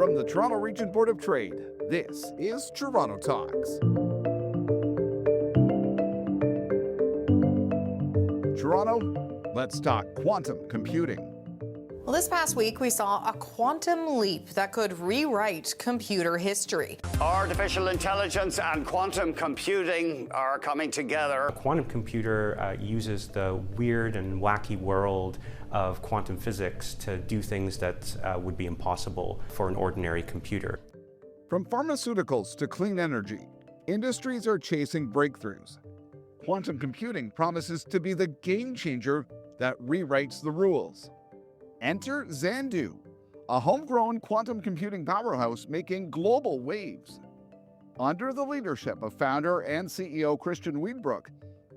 From the Toronto Region Board of Trade, this is Toronto Talks. Toronto, let's talk quantum computing. Well, this past week, we saw a quantum leap that could rewrite computer history. Artificial intelligence and quantum computing are coming together. A quantum computer uses the weird and wacky world of quantum physics to do things that would be impossible for an ordinary computer. From pharmaceuticals to clean energy, industries are chasing breakthroughs. Quantum computing promises to be the game changer that rewrites the rules. Enter Xanadu, a homegrown quantum computing powerhouse making global waves. Under the leadership of founder and CEO Christian Weedbrook,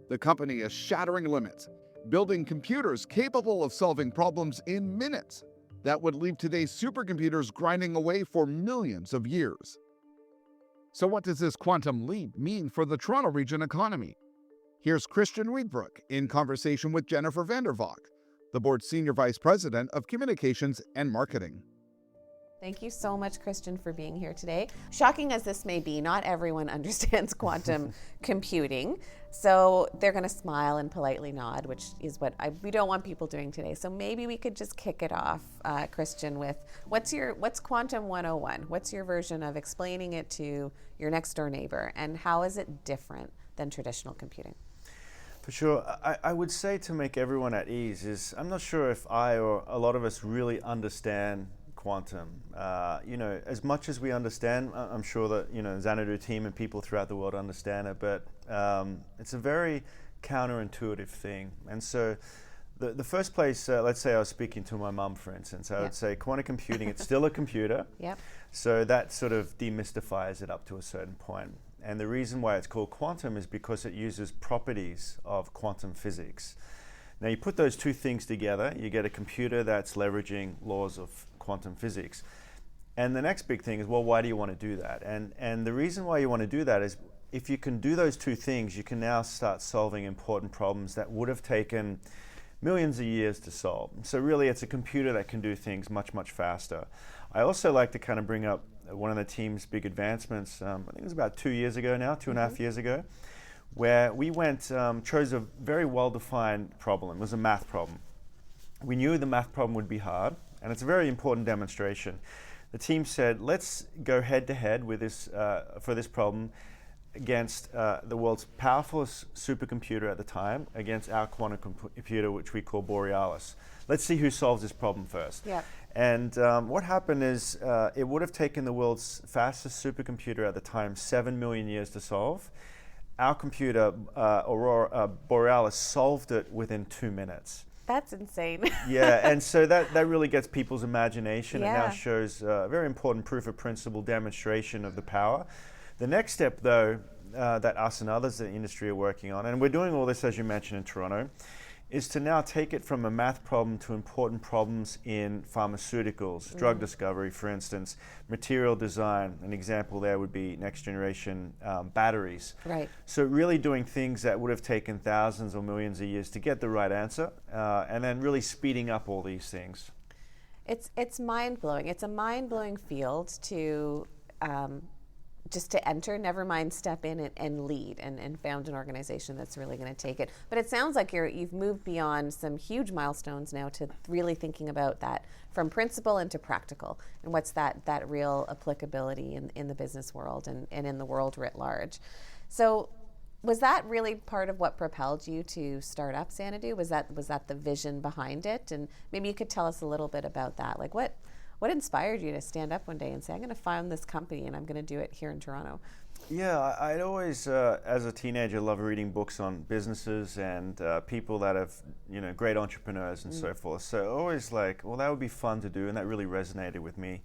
the company is shattering limits, building computers capable of solving problems in minutes that would leave today's supercomputers grinding away for millions of years. So what does this quantum leap mean for the Toronto Region economy? Here's Christian Weedbrook in conversation with Jennifer Vandervalk, the board's Senior Vice President of Communications and Marketing. Thank you so much, Christian, for being here today. Shocking as this may be, not everyone understands quantum computing. So they're going to smile and politely nod, which is what we don't want people doing today. So maybe we could just kick it off, Christian, with what's Quantum 101? What's your version of explaining it to your next door neighbor, and how is it different than traditional computing? For sure. I would say, to make everyone at ease, is I'm not sure if I or a lot of us really understand quantum. As much as we understand, I'm sure that, Xanadu team and people throughout the world understand it, but it's a very counterintuitive thing. And so the first place, let's say I was speaking to my mum, for instance, I would say quantum computing, it's still a computer. Yep. So that sort of demystifies it up to a certain point. And the reason why it's called quantum is because it uses properties of quantum physics. Now you put those two things together, you get a computer that's leveraging laws of quantum physics. And the next big thing is, well, why do you want to do that? And the reason why you want to do that is, if you can do those two things, you can now start solving important problems that would have taken millions of years to solve. So really, it's a computer that can do things much, much faster. I also like to kind of bring up one of the team's big advancements, I think it was about 2 years ago now, 2.5 years ago, where we chose a very well-defined problem. It was a math problem. We knew the math problem would be hard, and it's a very important demonstration. The team said, let's go head-to-head with this for this problem against the world's powerfulest supercomputer at the time, against our quantum computer, which we call Borealis. Let's see who solves this problem first. Yep. And what happened is, it would have taken the world's fastest supercomputer at the time 7 million years to solve. Our computer, Borealis, solved it within 2 minutes. That's insane. Yeah, and so that really gets people's imagination. Yeah. It now shows a very important proof of principle demonstration of the power. The next step, though, that us and others in the industry are working on, and we're doing all this, as you mentioned, in Toronto, is to now take it from a math problem to important problems in pharmaceuticals, drug discovery, for instance, material design. An example there would be next generation batteries. Right. So really doing things that would have taken thousands or millions of years to get the right answer, and then really speeding up all these things. It's mind-blowing. It's a mind-blowing field to just to enter, never mind step in and lead and found an organization that's really going to take it. But it sounds like you've moved beyond some huge milestones now to really thinking about that from principle into practical, and what's that real applicability in the business world and in the world writ large. So was that really part of what propelled you to start up Xanadu? Was that the vision behind it? And maybe you could tell us a little bit about that. Like what inspired you to stand up one day and say, I'm going to found this company and I'm going to do it here in Toronto? Yeah, I'd always, as a teenager, loved reading books on businesses and people that have, great entrepreneurs and so forth. So always that would be fun to do, and that really resonated with me.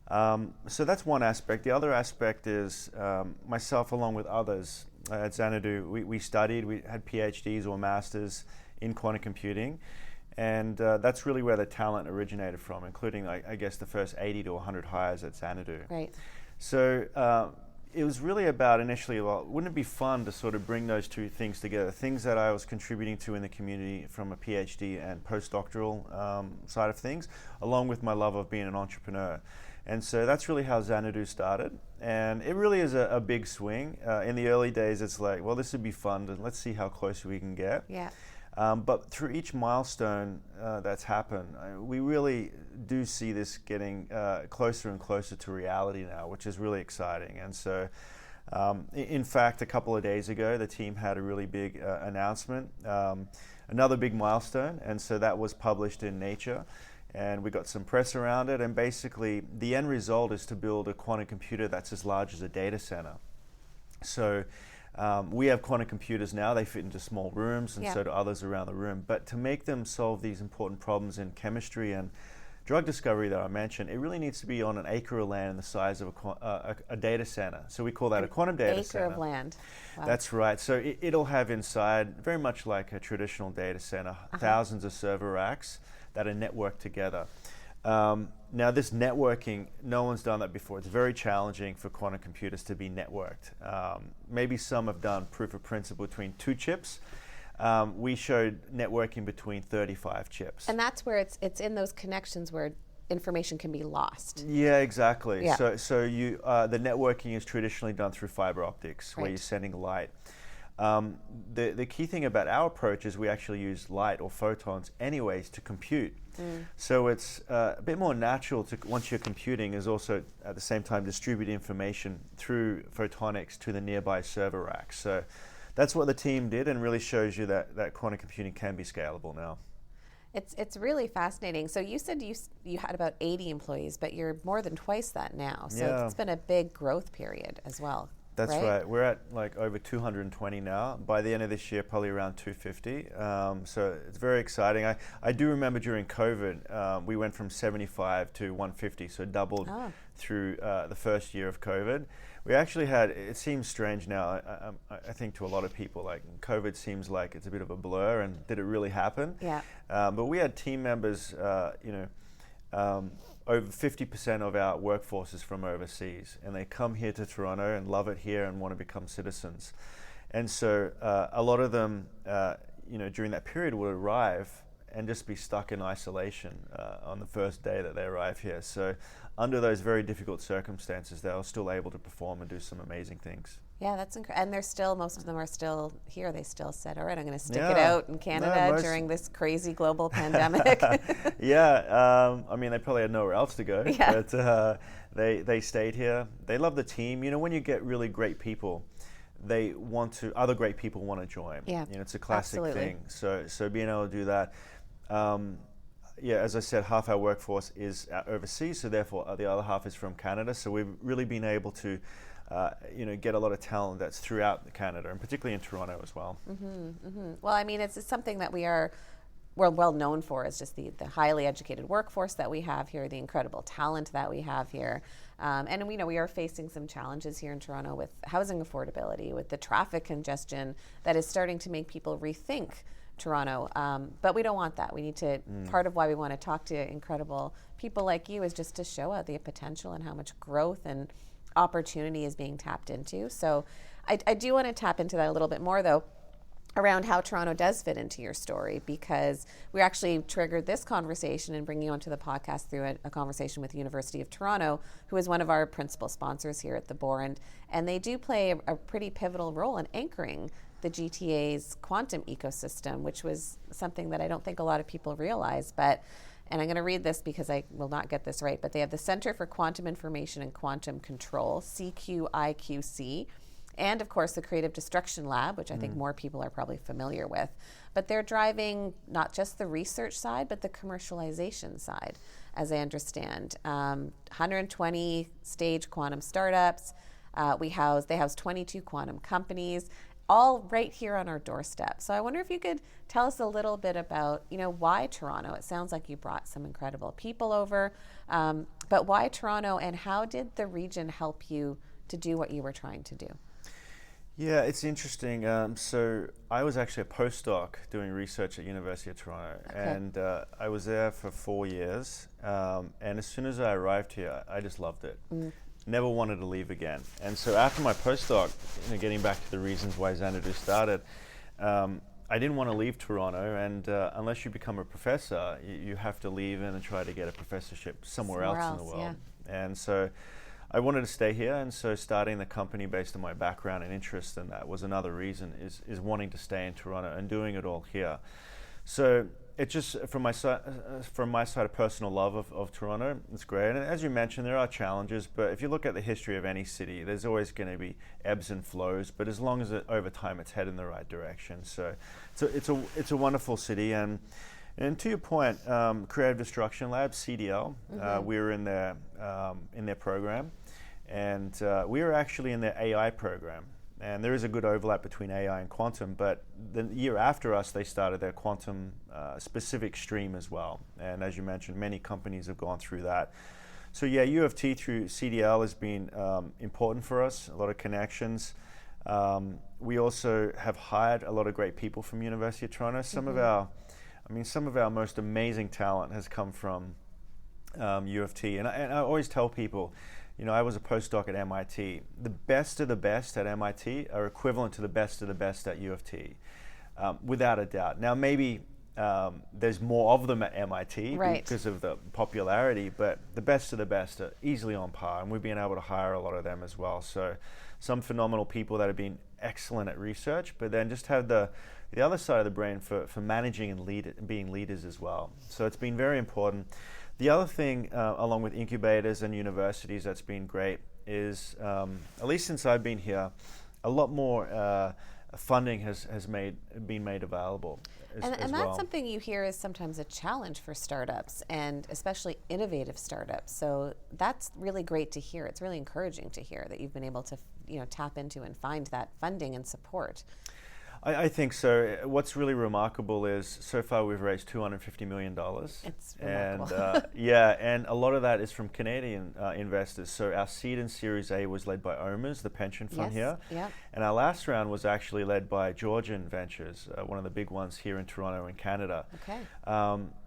So that's one aspect. The other aspect is myself, along with others at Xanadu, we studied, we had PhDs or masters in quantum computing. And that's really where the talent originated from, including, I guess, the first 80 to 100 hires at Xanadu. Right. So, it was really about initially, well, wouldn't it be fun to sort of bring those two things together? Things that I was contributing to in the community from a PhD and postdoctoral side of things, along with my love of being an entrepreneur. And so that's really how Xanadu started. And it really is a big swing. In the early days, it's like, well, this would be fun, and let's see how close we can get. Yeah. But through each milestone that's happened, we really do see this getting closer and closer to reality now, which is really exciting. And so, in fact, a couple of days ago, the team had a really big announcement, another big milestone, and so that was published in Nature. And we got some press around it, and basically the end result is to build a quantum computer that's as large as a data center. So we have quantum computers now, they fit into small rooms, and so do others around the room. But to make them solve these important problems in chemistry and drug discovery that I mentioned, it really needs to be on an acre of land the size of a data center. So we call that a quantum data center. Acre of land. Wow. That's right. So it'll have inside, very much like a traditional data center, thousands of server racks that are networked together. Now this networking, no one's done that before. It's very challenging for quantum computers to be networked. Maybe some have done proof of principle between 2 chips. We showed networking between 35 chips. And that's where it's in those connections where information can be lost. Yeah, exactly. Yeah. So you the networking is traditionally done through fiber optics, where you're sending light. The key thing about our approach is we actually use light or photons anyways to compute. So it's a bit more natural to, once you're computing, is also at the same time distribute information through photonics to the nearby server racks. So that's what the team did, and really shows you that quantum computing can be scalable now. It's really fascinating. So you said you had about 80 employees, but you're more than twice that now. So it's been a big growth period as well. That's right. We're at like over 220 now. By the end of this year, probably around 250. So it's very exciting. I do remember during COVID, we went from 75 to 150, so doubled through the first year of COVID. We actually had, it seems strange now, I think to a lot of people, like COVID seems like it's a bit of a blur, and did it really happen? Yeah. But we had team members, over 50% of our workforce is from overseas, and they come here to Toronto and love it here and want to become citizens. And so a lot of them, during that period would arrive and just be stuck in isolation on the first day that they arrive here. So under those very difficult circumstances, they were still able to perform and do some amazing things. Yeah, that's incredible. And they're still, most of them are still here. They still said, all right, I'm going to stick it out in Canada during this crazy global pandemic. I mean, they probably had nowhere else to go, but they stayed here. They love the team. You know, when you get really great people, other great people want to join. Yeah, it's a classic thing. So being able to do that, as I said, half our workforce is overseas, so therefore the other half is from Canada. So we've really been able to get a lot of talent that's throughout Canada, and particularly in Toronto as well. Well, I mean, it's something that we're well known for, is just the highly educated workforce that we have here, the incredible talent that we have here. And we are facing some challenges here in Toronto with housing affordability, with the traffic congestion that is starting to make people rethink Toronto. But we don't want that. We need to, part of why we want to talk to incredible people like you is just to show out the potential and how much growth and opportunity is being tapped into. So I do want to tap into that a little bit more, though, around how Toronto does fit into your story, because we actually triggered this conversation and bringing you onto the podcast through a conversation with the University of Toronto, who is one of our principal sponsors here at the Bohr, and they do play a pretty pivotal role in anchoring the GTA's quantum ecosystem, which was something that I don't think a lot of people realize. And I'm going to read this because I will not get this right, but they have the Center for Quantum Information and Quantum Control, CQIQC, and of course the Creative Destruction Lab, which I think more people are probably familiar with. But they're driving not just the research side, but the commercialization side, as I understand. 120 stage quantum startups. They house 22 quantum companies, all right here on our doorstep. So I wonder if you could tell us a little bit about, why Toronto? It sounds like you brought some incredible people over, but why Toronto, and how did the region help you to do what you were trying to do? Yeah, it's interesting. So I was actually a postdoc doing research at University of Toronto, and I was there for 4 years. And as soon as I arrived here, I just loved it. never wanted to leave again. And so after my postdoc, getting back to the reasons why Xanadu started, I didn't want to leave Toronto, and unless you become a professor, you have to leave and try to get a professorship somewhere else in the world. Yeah. And so I wanted to stay here, and so starting the company based on my background and interest in that was another reason, is wanting to stay in Toronto and doing it all here. So it just, from my side, a personal love of Toronto, it's great. And as you mentioned, there are challenges, but if you look at the history of any city, there's always going to be ebbs and flows, but as long as over time it's headed in the right direction. So it's a wonderful city. And to your point, Creative Destruction Lab, CDL, we were in their program, and we were actually in their AI program. And there is a good overlap between AI and quantum, but the year after us, they started their quantum specific stream as well. And as you mentioned, many companies have gone through that. So yeah, U of T through CDL has been important for us, a lot of connections. We also have hired a lot of great people from University of Toronto. Some of our most amazing talent has come from U of T. And I always tell people, I was a postdoc at MIT. The best of the best at MIT are equivalent to the best of the best at U of T, without a doubt. Now, maybe there's more of them at MIT because of the popularity, but the best of the best are easily on par, and we've been able to hire a lot of them as well. So some phenomenal people that have been excellent at research, but then just have the other side of the brain for managing and being leaders as well. So it's been very important. The other thing, along with incubators and universities, that's been great is, at least since I've been here, a lot more funding has been made available. And that's something you hear is sometimes a challenge for startups, and especially innovative startups. So that's really great to hear. It's really encouraging to hear that you've been able to tap into and find that funding and support. I think so. What's really remarkable is so far we've raised $250 million. It's remarkable. And and a lot of that is from Canadian investors. So our seed and Series A was led by OMERS, the pension fund here. Yep. And our last round was actually led by Georgian Ventures, one of the big ones here in Toronto and Canada. Okay.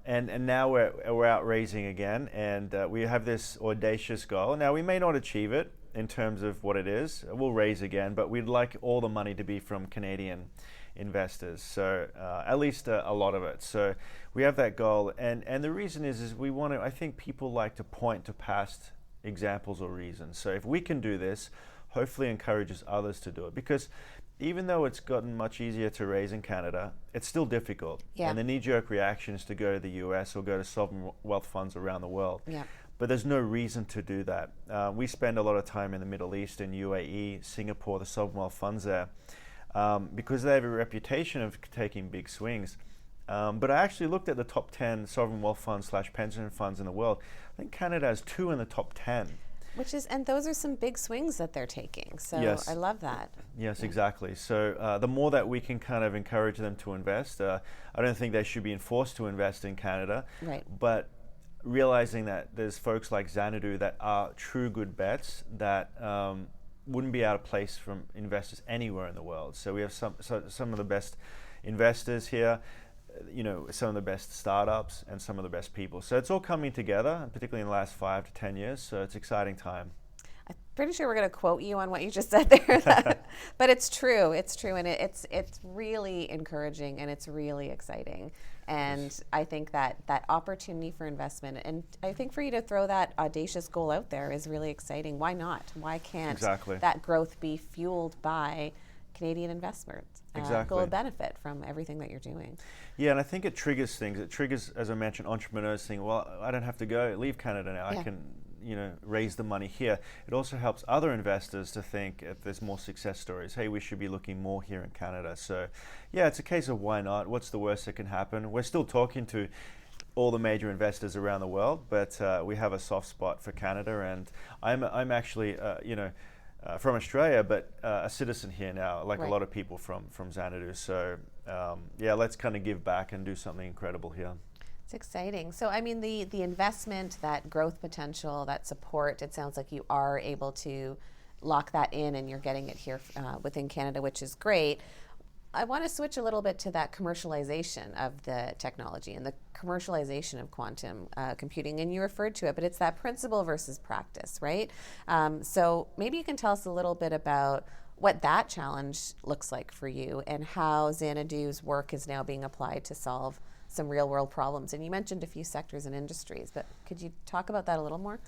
And now we're out raising again, and we have this audacious goal. Now we may not achieve it in terms of what it is. We'll raise again, but we'd like all the money to be from Canadian investors, so at least a lot of it. So we have that goal, and the reason is we want to, I think people like to point to past examples or reasons. So if we can do this, hopefully encourages others to do it, because even though it's gotten much easier to raise in Canada, it's still difficult. Yeah. And the knee-jerk reaction is to go to the US or go to sovereign wealth funds around the world. Yeah. But there's no reason to do that. We spend a lot of time in the Middle East, in UAE, Singapore, the sovereign wealth funds there, because they have a reputation of taking big swings. But I actually looked at the top 10 sovereign wealth funds / pension funds in the world. I think Canada has 2 in the top 10. And those are some big swings that they're taking. So yes. I love that. Yes, yeah. Exactly. So the more that we can kind of encourage them to invest, I don't think they should be enforced to invest in Canada. Right. But realizing that there's folks like Xanadu that are true good bets that wouldn't be out of place from investors anywhere in the world. So we have some of the best investors here, some of the best startups and some of the best people. So it's all coming together, particularly in the last 5 to 10 years. So it's an exciting time. I'm pretty sure we're going to quote you on what you just said there, but it's true. It's true, and it's really encouraging, and it's really exciting. And I think that opportunity for investment, and I think for you to throw that audacious goal out there is really exciting. Why not? Why can't that growth be fueled by Canadian investments? Who will benefit from everything that you're doing. Yeah, and I think it triggers things. It triggers, as I mentioned, entrepreneurs saying, well, I don't have to leave Canada now. Yeah. I can raise the money here. It also helps other investors to think, if there's more success stories, hey, we should be looking more here in Canada. So yeah, it's a case of why not? What's the worst that can happen? We're still talking to all the major investors around the world, but we have a soft spot for Canada, and I'm actually from Australia, but a citizen here now, like a lot of people from Xanadu. So yeah, let's kind of give back and do something incredible here. It's exciting. So, I mean, the investment, that growth potential, that support, it sounds like you are able to lock that in, and you're getting it here within Canada, which is great. I want to switch a little bit to that commercialization of the technology and the commercialization of quantum computing. And you referred to it, but it's that principle versus practice, right? So maybe you can tell us a little bit about what that challenge looks like for you and how Xanadu's work is now being applied to solve some real world problems. And you mentioned a few sectors and industries, but could you talk about that a little more?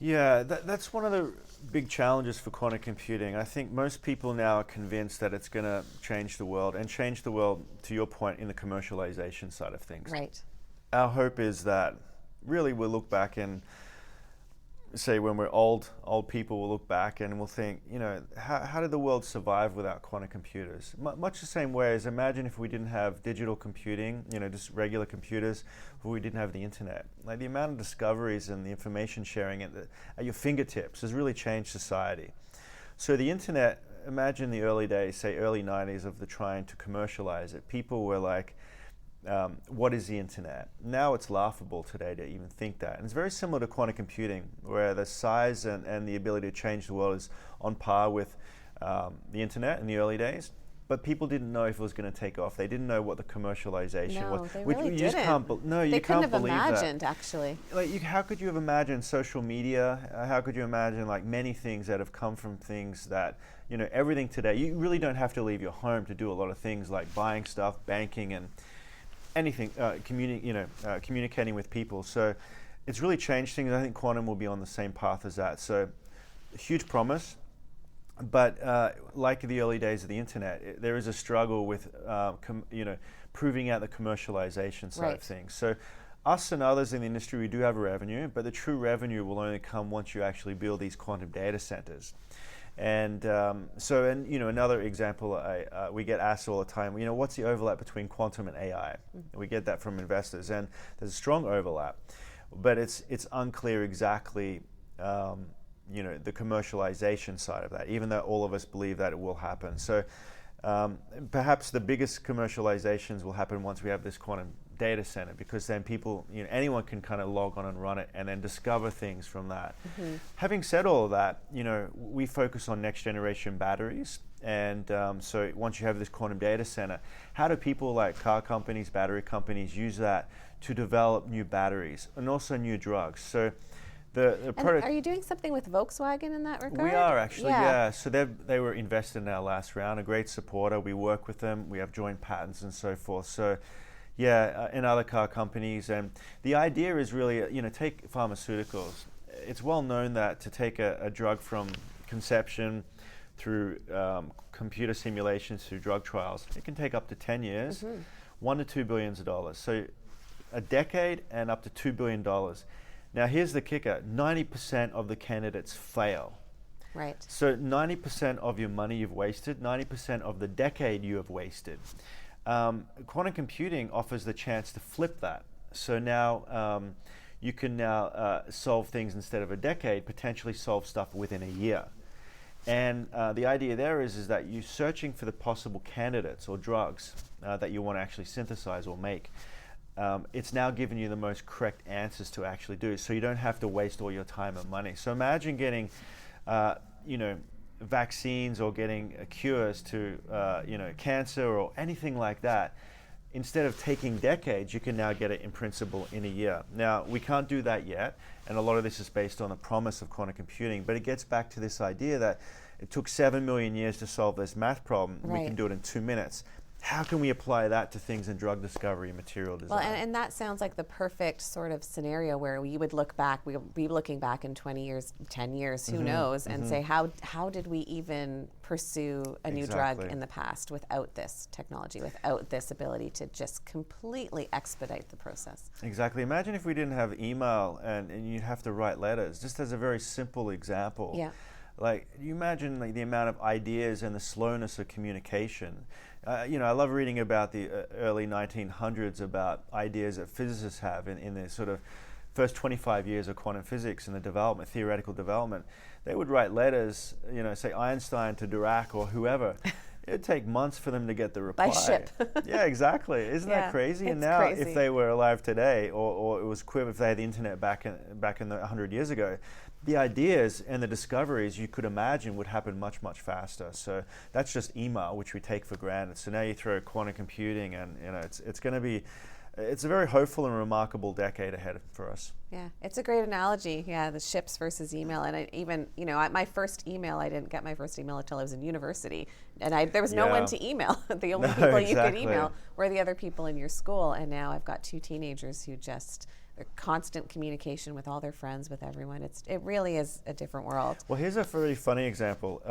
Yeah, that's one of the big challenges for quantum computing. I think most people now are convinced that it's going to change the world, and change the world, to your point, in the commercialization side of things. Right. Our hope is that really we'll look back and say when we're old people will look back and we'll think, how did the world survive without quantum computers? Much the same way as imagine if we didn't have digital computing, just regular computers, or we didn't have the internet. Like the amount of discoveries and the information sharing at your fingertips has really changed society. So the internet, imagine the early days, say early 90s of the trying to commercialize it. People were like, what is the internet? Now it's laughable today to even think that. And it's very similar to quantum computing, where the size and the ability to change the world is on par with the internet in the early days. But people didn't know if it was going to take off. They didn't know what the commercialization was. They really didn't. Just can't they couldn't have imagined, actually. Like, how could you have imagined social media? How could you imagine like many things that have come from things that, everything today, you really don't have to leave your home to do a lot of things like buying stuff, banking, and anything, communicating with people. So it's really changed things. I think quantum will be on the same path as that. So huge promise, but like the early days of the internet, there is a struggle with, proving out the commercialization side of things. So us and others in the industry, we do have a revenue, but the true revenue will only come once you actually build these quantum data centers. And another example, we get asked all the time, what's the overlap between quantum and AI? We get that from investors, and there's a strong overlap, but it's unclear exactly, the commercialization side of that, even though all of us believe that it will happen. So perhaps the biggest commercializations will happen once we have this quantum data center, because then people, anyone can kind of log on and run it and then discover things from that. Having said all of that, we focus on next generation batteries. And so once you have this quantum data center, how do people like car companies, battery companies use that to develop new batteries and also new drugs? So are you doing something with Volkswagen in that regard? We are actually, yeah. So they were invested in our last round, a great supporter. We work with them. We have joint patents and so forth. So in other car companies. And the idea is really, take pharmaceuticals. It's well known that to take a drug from conception through computer simulations through drug trials, it can take up to 10 years, $1 to $2 billion. So a decade and up to $2 billion. Now here's the kicker, 90% of the candidates fail. Right. So 90% of your money you've wasted, 90% of the decade you have wasted. Quantum computing offers the chance to flip that. So now you can now solve things instead of a decade, potentially solve stuff within a year. And the idea there is that you're searching for the possible candidates or drugs that you want to actually synthesize or make. It's now giving you the most correct answers to actually do, so you don't have to waste all your time and money. So imagine getting, vaccines or getting cures to, cancer or anything like that. Instead of taking decades, you can now get it in principle in a year. Now, we can't do that yet, and a lot of this is based on the promise of quantum computing, but it gets back to this idea that it took 7 million years to solve this math problem. Right. We can do it in 2 minutes. How can we apply that to things in drug discovery and material design? Well, and that sounds like the perfect sort of scenario where we would look back, we'll be looking back in 20 years, 10 years, who knows, and say, how did we even pursue a new drug in the past without this technology, without this ability to just completely expedite the process? Exactly. Imagine if we didn't have email and you'd have to write letters, just as a very simple example. Yeah. Like, you imagine like the amount of ideas and the slowness of communication. I love reading about the early 1900s about ideas that physicists have in the sort of first 25 years of quantum physics and the development, theoretical development. They would write letters, say Einstein to Dirac or whoever, it'd take months for them to get the reply. By ship. Yeah, exactly. Isn't that crazy? And now, crazy. if they were alive today, or it was equivalent if they had the internet back in the 100 years ago, the ideas and the discoveries you could imagine would happen much, much faster. So that's just email, which we take for granted. So now you throw quantum computing, and it's going to be, it's a very hopeful and remarkable decade ahead for us. Yeah, it's a great analogy. Yeah, the ships versus email. And my first email, I didn't get my first email until I was in university. And there was no one to email. The only people you could email were the other people in your school. And now I've got 2 teenagers who just, they're constant communication with all their friends, with everyone. It really is a different world. Well, here's a very funny example.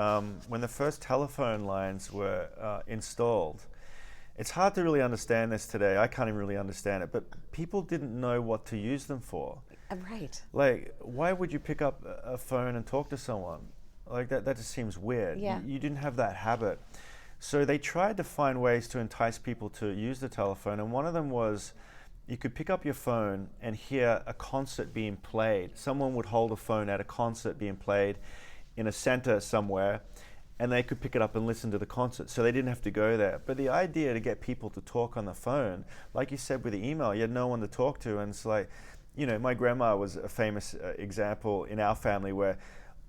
When the first telephone lines were installed, it's hard to really understand this today. I can't even really understand it, but people didn't know what to use them for. Right. Like, why would you pick up a phone and talk to someone? Like, that just seems weird. Yeah. You didn't have that habit. So they tried to find ways to entice people to use the telephone, and one of them was you could pick up your phone and hear a concert being played. Someone would hold a phone at a concert being played in a center somewhere, and they could pick it up and listen to the concert, so they didn't have to go there. But the idea to get people to talk on the phone, like you said with the email, you had no one to talk to, and it's like, my grandma was a famous example in our family where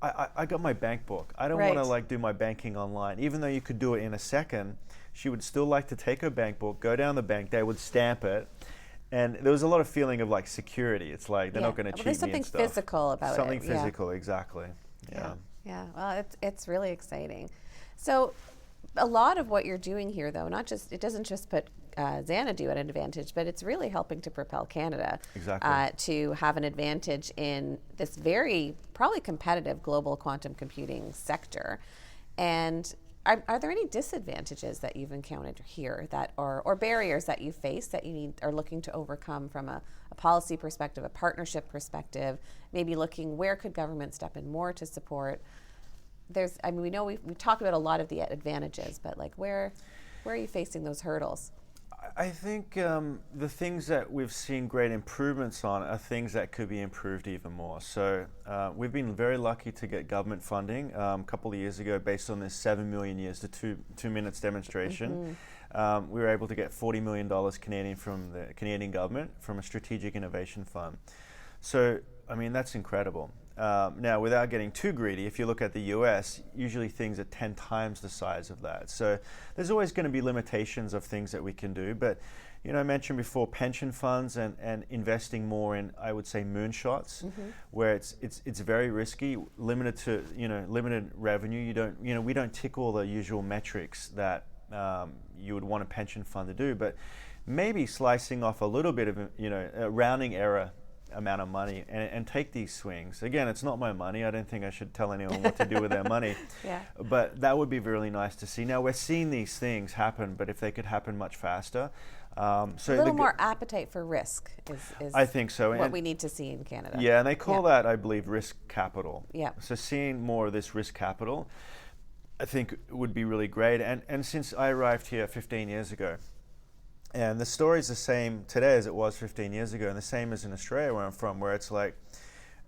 I got my bank book. I don't want to do my banking online. Even though you could do it in a second, she would still like to take her bank book, go down the bank, they would stamp it, and there was a lot of feeling of like security. It's like they're not going to cheat me and stuff. There's something physical about it. Something physical, exactly. Yeah. Yeah, well, it's really exciting. So a lot of what you're doing here, though, it doesn't just put Xanadu at an advantage, but it's really helping to propel Canada to have an advantage in this very probably competitive global quantum computing sector. And are there any disadvantages that you've encountered here or barriers that you face that you are looking to overcome from a policy perspective, a partnership perspective, maybe looking where could government step in more to support? We know we've talked about a lot of the advantages, but like where are you facing those hurdles? I think the things that we've seen great improvements on are things that could be improved even more. So we've been very lucky to get government funding a couple of years ago based on this 7 million years to 2 minutes demonstration. We were able to get $40 million Canadian from the Canadian government from a strategic innovation fund. So, that's incredible. Now, without getting too greedy, if you look at the US, usually things are 10 times the size of that. So there's always going to be limitations of things that we can do. But, I mentioned before pension funds and investing more in, I would say, moonshots, where it's very risky, limited revenue. We don't tick all the usual metrics that you would want a pension fund to do. But maybe slicing off a little bit of, a rounding error amount of money and take these swings. Again, it's not my money. I don't think I should tell anyone what to do with their money. But that would be really nice to see. Now, we're seeing these things happen, but if they could happen much faster. A little more appetite for risk is I think so. What we need to see in Canada. Yeah, and they call that, I believe, risk capital. Yeah. So seeing more of this risk capital, I think would be really great. And since I arrived here 15 years ago, and the story's the same today as it was 15 years ago, and the same as in Australia where I'm from, where it's like,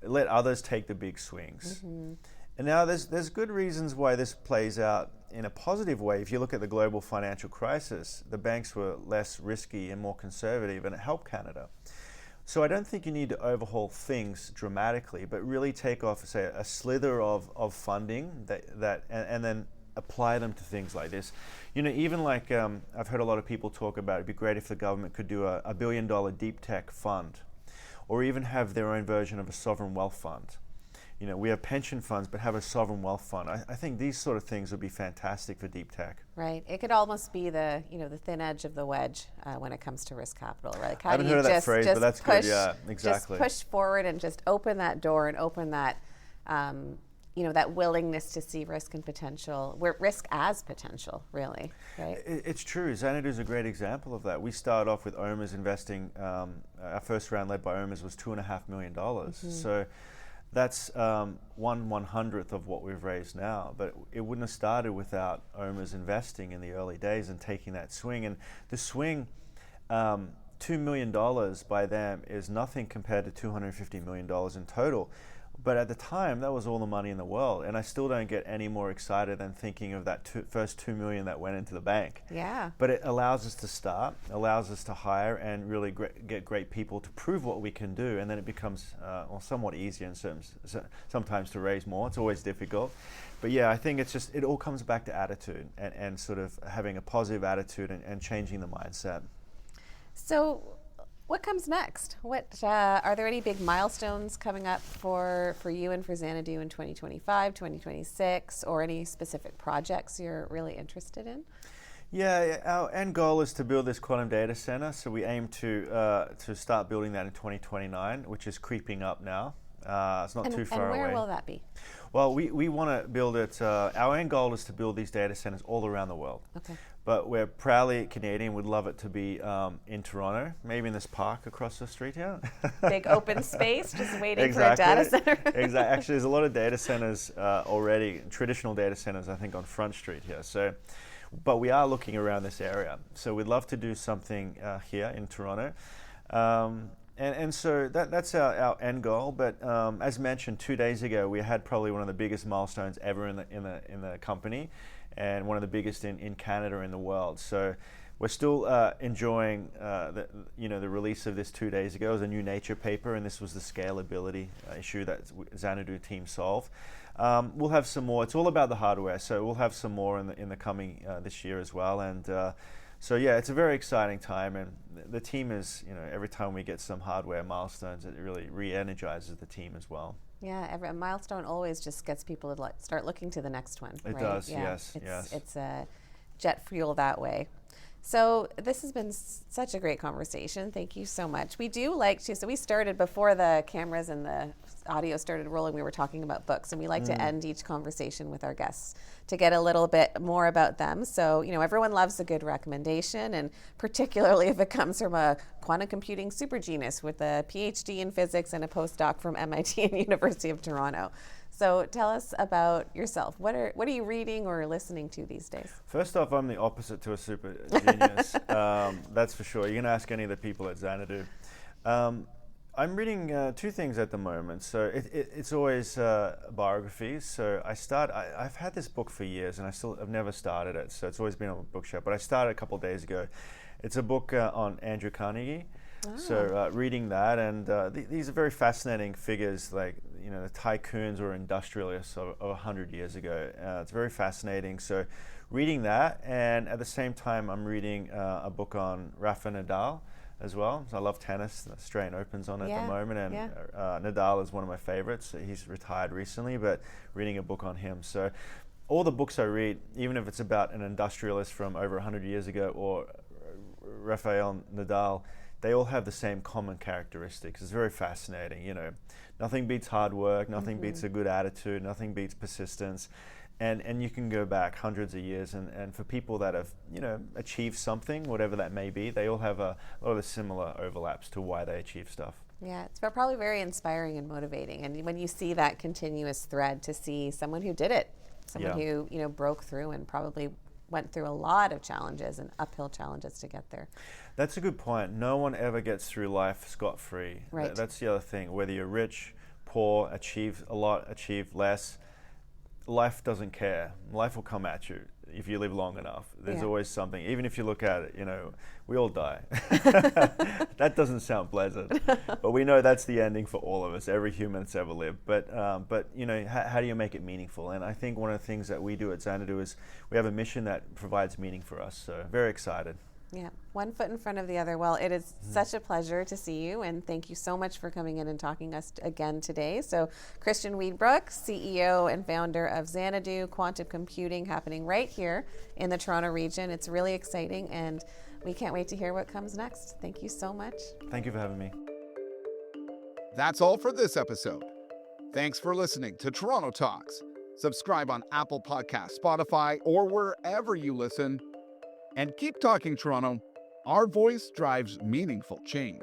let others take the big swings. And now there's good reasons why this plays out in a positive way. If you look at the global financial crisis, the banks were less risky and more conservative, and it helped Canada. So I don't think you need to overhaul things dramatically, but really take off, say, a slither of funding and then apply them to things like this. Even like I've heard a lot of people talk about it'd be great if the government could do a $1 billion deep tech fund, or even have their own version of a sovereign wealth fund. We have pension funds, but have a sovereign wealth fund. I think these sort of things would be fantastic for deep tech. Right. It could almost be the thin edge of the wedge when it comes to risk capital, right? I haven't heard of that phrase, but that's good. Yeah, exactly. Just push forward and just open that door and open that, that willingness to see risk and potential, risk as potential, really, right? It's true. Xanadu is a great example of that. We started off with OMERS investing. Our first round led by OMERS was $2.5 million. So that's 1/100th of what we've raised now. But it wouldn't have started without OMERS investing in the early days and taking that swing. And the swing $2 million by them is nothing compared to $250 million in total. But at the time, that was all the money in the world. And I still don't get any more excited than thinking of that first $2 million that went into the bank. Yeah. But it allows us to start, allows us to hire and really get great people to prove what we can do. And then it becomes somewhat easier in sometimes to raise more. It's always difficult. But yeah, I think it all comes back to attitude and sort of having a positive attitude and changing the mindset. So what comes next? Are there any big milestones coming up for you and for Xanadu in 2025, 2026, or any specific projects you're really interested in? Yeah, our end goal is to build this quantum data center. So we aim to start building that in 2029, which is creeping up now. It's not too far away. And where will that be? Well, we want to build it. Our end goal is to build these data centers all around the world. Okay. But we're proudly Canadian. We'd love it to be in Toronto, maybe in this park across the street here. Big open space, just waiting Exactly. for a data center. Exactly. Actually, there's a lot of data centers already, traditional data centers, I think, on Front Street here. So, but we are looking around this area. So we'd love to do something here in Toronto. And so that's our end goal. But as mentioned 2 days ago, we had probably one of the biggest milestones ever in the company, and one of the biggest in Canada and in the world. So we're still enjoying the release of this 2 days ago. It was a new Nature paper, and this was the scalability issue that Xanadu team solved. We'll have some more. It's all about the hardware, so we'll have some more in the coming this year as well. And so yeah, it's a very exciting time, and the team is, every time we get some hardware milestones, it really re-energizes the team as well. Yeah, every milestone always just gets people to start looking to the next one. It right? does, yeah. yes. It's jet fuel that way. So this has been such a great conversation. Thank you so much. We do like to, so we started before the cameras and the audio started rolling, we were talking about books, and we like to end each conversation with our guests to get a little bit more about them. So, everyone loves a good recommendation, and particularly if it comes from a quantum computing super genius with a PhD in physics and a postdoc from MIT and University of Toronto. So tell us about yourself. What are you reading or listening to these days? First off, I'm the opposite to a super genius. That's for sure. You can ask any of the people at Xanadu. I'm reading two things at the moment. So it's always biographies. So I've had this book for years, and I've never started it. So it's always been on a bookshelf. But I started a couple of days ago. It's a book on Andrew Carnegie. Oh. So reading that, and these are very fascinating figures, like the tycoons or industrialists of 100 years ago. It's very fascinating. So reading that, and at the same time, I'm reading a book on Rafa Nadal as well. So I love tennis. The Australian Open's on at the moment, and Nadal is one of my favorites. He's retired recently, but reading a book on him. So all the books I read, even if it's about an industrialist from over 100 years ago or Rafael Nadal, they all have the same common characteristics. It's very fascinating. Nothing beats hard work, nothing beats a good attitude, nothing beats persistence. And you can go back hundreds of years, and for people that have, achieved something, whatever that may be, they all have a lot of the similar overlaps to why they achieve stuff. Yeah, it's probably very inspiring and motivating. And when you see that continuous thread, to see someone who did it, someone who, broke through and probably went through a lot of challenges and uphill challenges to get there. That's a good point. No one ever gets through life scot-free. Right. That's the other thing. Whether you're rich, poor, achieve a lot, achieve less, life doesn't care. Life will come at you if you live long enough. There's always something. Even if you look at it, we all die. That doesn't sound pleasant, but we know that's the ending for all of us, every human that's ever lived. But how do you make it meaningful? And I think one of the things that we do at Xanadu is we have a mission that provides meaning for us. So very excited. Yeah, one foot in front of the other. Well, it is such a pleasure to see you, and thank you so much for coming in and talking us again today. So Christian Weedbrook, CEO and founder of Xanadu Quantum Computing, happening right here in the Toronto region. It's really exciting, and we can't wait to hear what comes next. Thank you so much. Thank you for having me. That's all for this episode. Thanks for listening to Toronto Talks. Subscribe on Apple Podcasts, Spotify, or wherever you listen. And keep talking, Toronto. Our voice drives meaningful change.